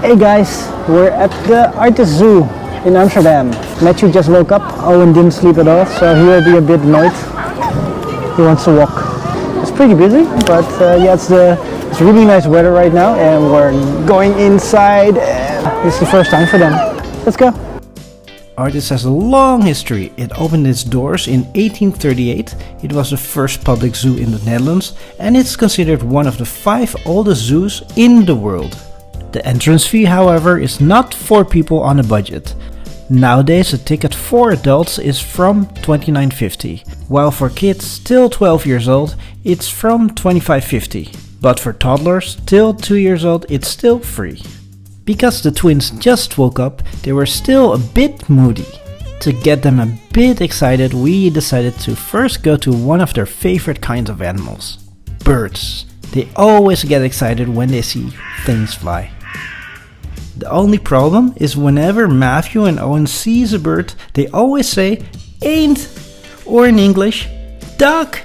Hey guys, we're at the ARTIS Zoo in Amsterdam. Matthew just woke up, Owen didn't sleep at all, so he will be a bit annoyed. He wants to walk. It's pretty busy, but yeah, it's really nice weather right now and we're going inside and it's the first time for them. Let's go. ARTIS has a long history. It opened its doors in 1838. It was the first public zoo in the Netherlands and it's considered one of the 5 oldest zoos in the world. The entrance fee, however, is not for people on a budget. Nowadays a ticket for adults is from €29.50, while for kids till 12 years old it's from €25.50. But for toddlers till 2 years old it's still free. Because the twins just woke up, they were still a bit moody. To get them a bit excited, we decided to first go to one of their favorite kinds of animals. Birds. They always get excited when they see things fly. The only problem is whenever Matthew and Owen sees a bird, they always say, "Ain't," or in English, "duck."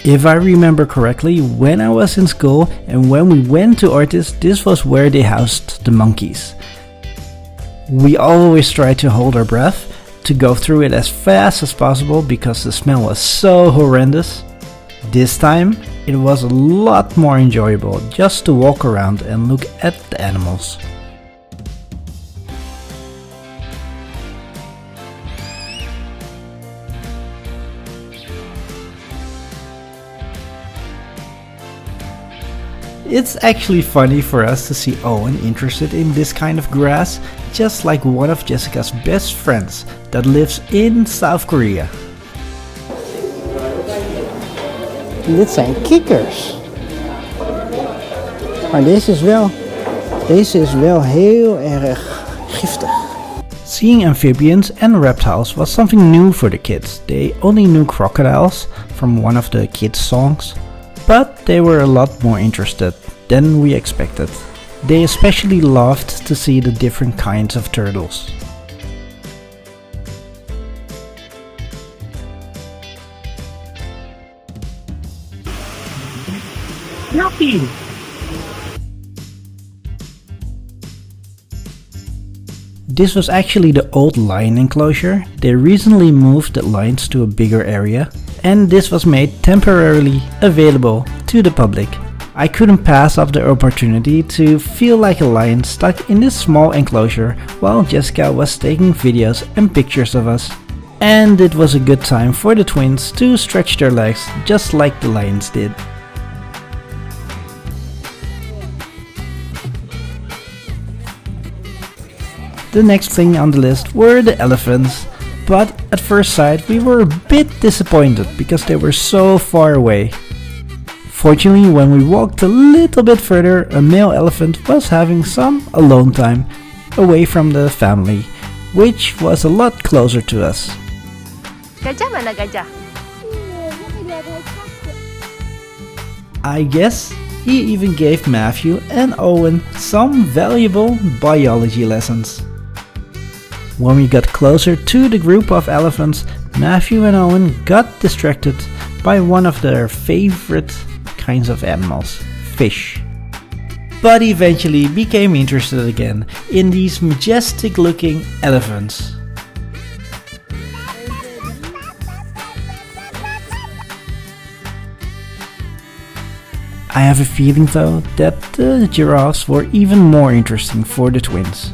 If I remember correctly, when I was in school and when we went to ARTIS, this was where they housed the monkeys. We always tried to hold our breath, to go through it as fast as possible because the smell was so horrendous. This time it was a lot more enjoyable just to walk around and look at the animals. It's actually funny for us to see Owen interested in this kind of grass, just like one of Jessica's best friends that lives in South Korea. Dit zijn kikkers. Maar deze is wel heel erg giftig. Seeing amphibians and reptiles was something new for the kids. They only knew crocodiles from one of the kids' songs, but they were a lot more interested than we expected. They especially loved to see the different kinds of turtles. Yuppie! This was actually the old lion enclosure. They recently moved the lions to a bigger area and this was made temporarily available to the public. I couldn't pass up the opportunity to feel like a lion stuck in this small enclosure while Jessica was taking videos and pictures of us. And it was a good time for the twins to stretch their legs just like the lions did. The next thing on the list were the elephants, but at first sight we were a bit disappointed because they were so far away. Fortunately, when we walked a little bit further, a male elephant was having some alone time away from the family, which was a lot closer to us. Gajah mana gajah? I guess he even gave Matthew and Owen some valuable biology lessons. When we got closer to the group of elephants, Matthew and Owen got distracted by one of their favorite kinds of animals, fish. But eventually became interested again in these majestic looking elephants. I have a feeling though that the giraffes were even more interesting for the twins.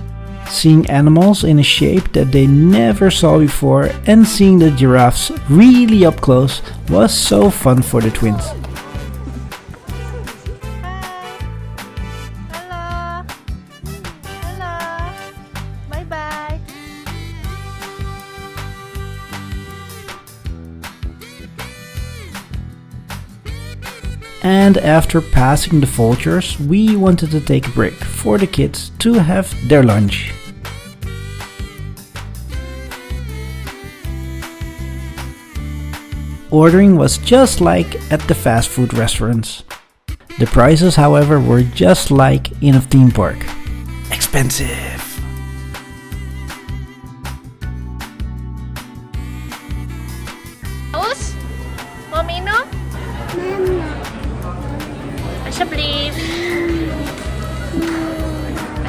Seeing animals in a shape that they never saw before and seeing the giraffes really up close was so fun for the twins. Hello. Hello. Bye bye. And after passing the vultures, we wanted to take a break for the kids to have their lunch. Ordering was just like at the fast food restaurants. The prices, however, were just like in a theme park. Expensive. Haus? Mau minum? Alsjeblieft.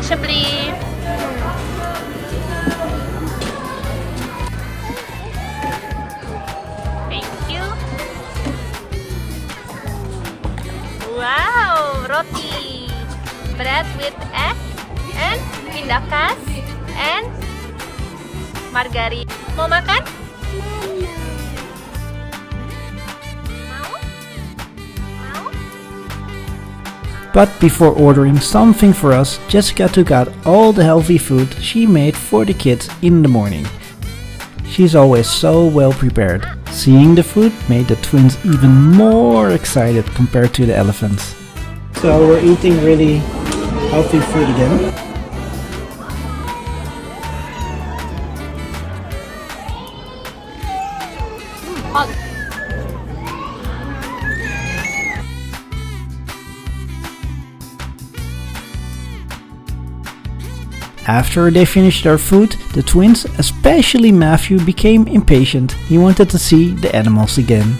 alsjeblieft. Thank you. Wow, roti. Bread with egg and pindakas and margarin. Mau makan? Mau? Mau? But before ordering something for us, Jessica took out all the healthy food she made for the kids in the morning. She's always so well prepared. Seeing the food made the twins even more excited compared to the elephants. So we're eating really healthy food again. Hot. After they finished their food, the twins, especially Matthew, became impatient. He wanted to see the animals again.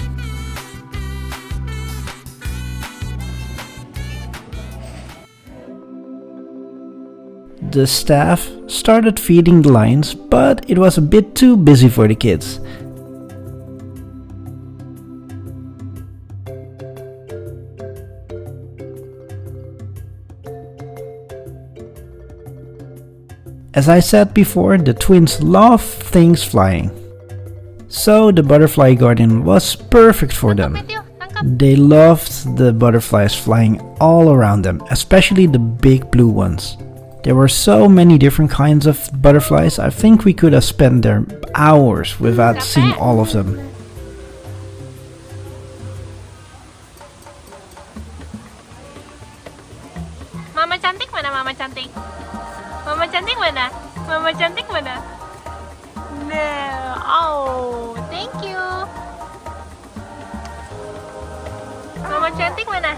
The staff started feeding the lions, but it was a bit too busy for the kids. As I said before, the twins love things flying. So the butterfly garden was perfect for them. Matthew, tangkap. They loved the butterflies flying all around them, especially the big blue ones. There were so many different kinds of butterflies, I think we could have spent there hours without seeing all of them. Mama cantik mana? Mama cantik. Mama cantik mana? Mama cantik mana? No. Oh, thank you. Mama cantik mana?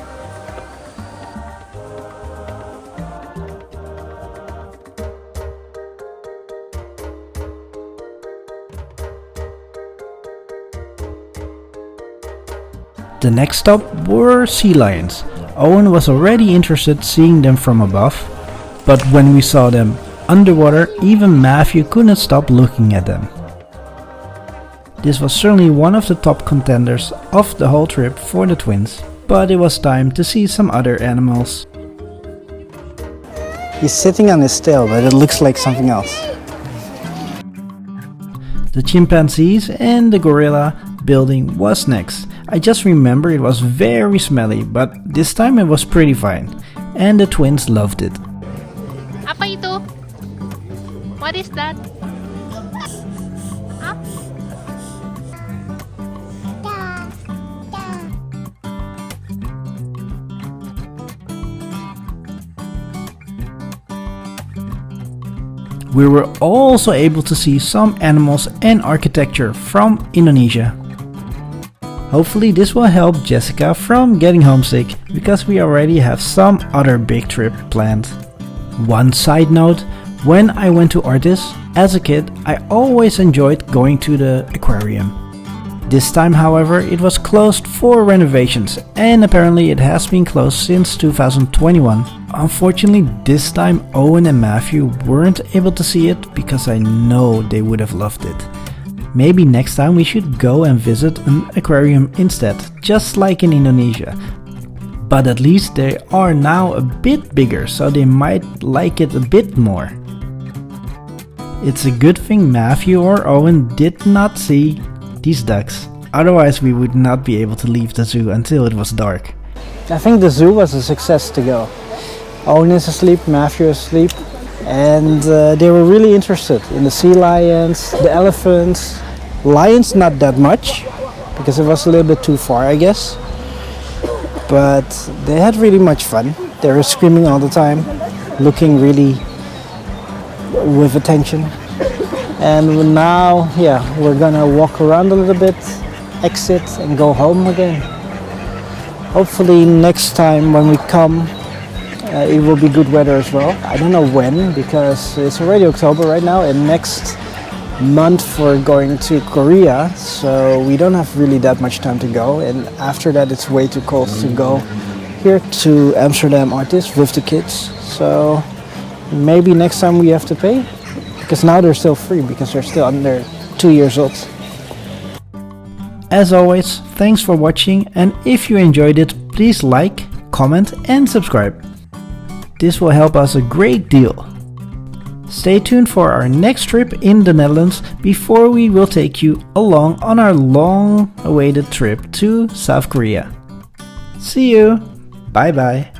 The next stop were sea lions. Owen was already interested seeing them from above, but when we saw them underwater, even Matthew couldn't stop looking at them. This was certainly one of the top contenders of the whole trip for the twins, but it was time to see some other animals. He's sitting on his tail, but it looks like something else. The chimpanzees and the gorilla building was next. I just remember it was very smelly, but this time it was pretty fine, and the twins loved it. Apa itu? What is that? Huh? We were also able to see some animals and architecture from Indonesia. Hopefully this will help Jessica from getting homesick, because we already have some other big trip planned. One side note, when I went to ARTIS as a kid, I always enjoyed going to the aquarium. This time, however, it was closed for renovations, and apparently it has been closed since 2021. Unfortunately, this time Owen and Matthew weren't able to see it, because I know they would have loved it. Maybe next time we should go and visit an aquarium instead, just like in Indonesia. But at least they are now a bit bigger, so they might like it a bit more. It's a good thing Matthew or Owen did not see these ducks, otherwise we would not be able to leave the zoo until it was dark. I think the zoo was a success to go. Owen is asleep, Matthew is asleep, and they were really interested in the sea lions, the elephants. Lions not that much, because it was a little bit too far, I guess. But they had really much fun. They were screaming all the time, looking really with attention. And now, yeah, we're gonna walk around a little bit, exit and go home again. Hopefully next time when we come, it will be good weather as well. I don't know when, because it's already October right now, and next month we're going to Korea, so we don't have really that much time to go, and after that it's way too cold to go here to Amsterdam ARTIS with the kids. So Maybe next time we have to pay, because now they're still free because they're still under 2 years old. As always, thanks for watching, and if you enjoyed it, please like, comment and subscribe. This will help us a great deal. Stay tuned for our next trip in the Netherlands before we will take you along on our long-awaited trip to South Korea. See you! Bye bye!